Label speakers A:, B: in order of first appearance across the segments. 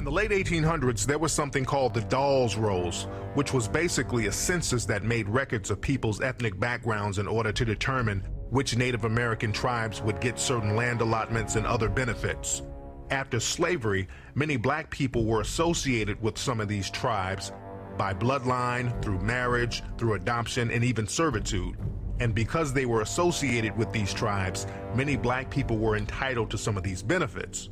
A: In the late 1800s, there was something called the Dawes rolls, which was basically a census that made records of people's ethnic backgrounds in order to determine which Native American tribes would get certain land allotments and other benefits. After slavery, many black people were associated with some of these tribes by bloodline, through marriage, through adoption, and even servitude. And because they were associated with these tribes, many black people were entitled to some of these benefits.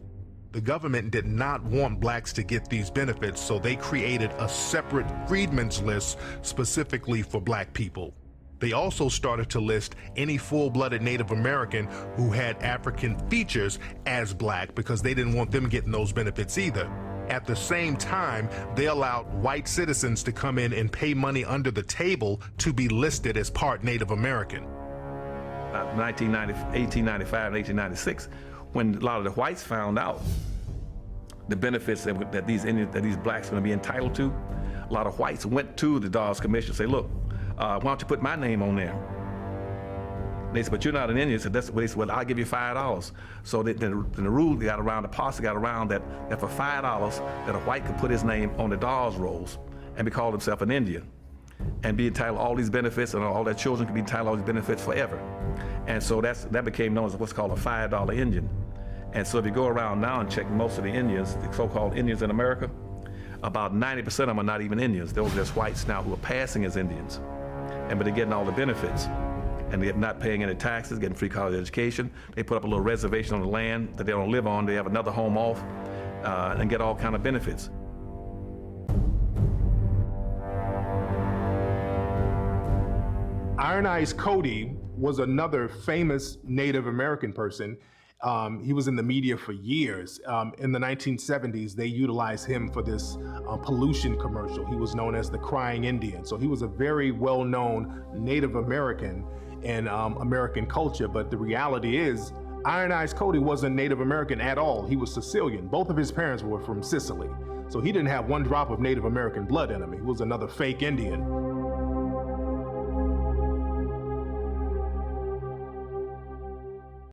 A: The government did not want blacks to get these benefits, so they created a separate freedmen's list specifically for black people. They also started to list any full-blooded Native American who had African features as black because they didn't want them getting those benefits either. At the same time, they allowed white citizens to come in and pay money under the table to be listed as part Native American.
B: 1895 and 1896, when a lot of the whites found out the benefits that these blacks are going to be entitled to, a lot of whites went to the Dawes Commission and say, look, why don't you put my name on there? They said, but you're not an Indian. So that's what they said, well, I'll give you $5. So then the rule got around, the policy got around that for $5, that a white could put his name on the Dawes rolls and be called himself an Indian and be entitled to all these benefits, and all their children could be entitled to all these benefits forever. And so that became known as what's called a $5 Indian. And so if you go around now and check most of the Indians, the so-called Indians in America, about 90% of them are not even Indians. Those are just whites now who are passing as Indians. But they're getting all the benefits. And they're not paying any taxes, getting free college education. They put up a little reservation on the land that they don't live on. They have another home off and get all kind of benefits.
C: Iron Eyes Cody was another famous Native American person. He was in the media for years. In the 1970s, they utilized him for this pollution commercial. He was known as the Crying Indian. So he was a very well-known Native American in American culture. But the reality is, Iron Eyes Cody wasn't Native American at all. He was Sicilian. Both of his parents were from Sicily. So he didn't have one drop of Native American blood in him. He was another fake Indian.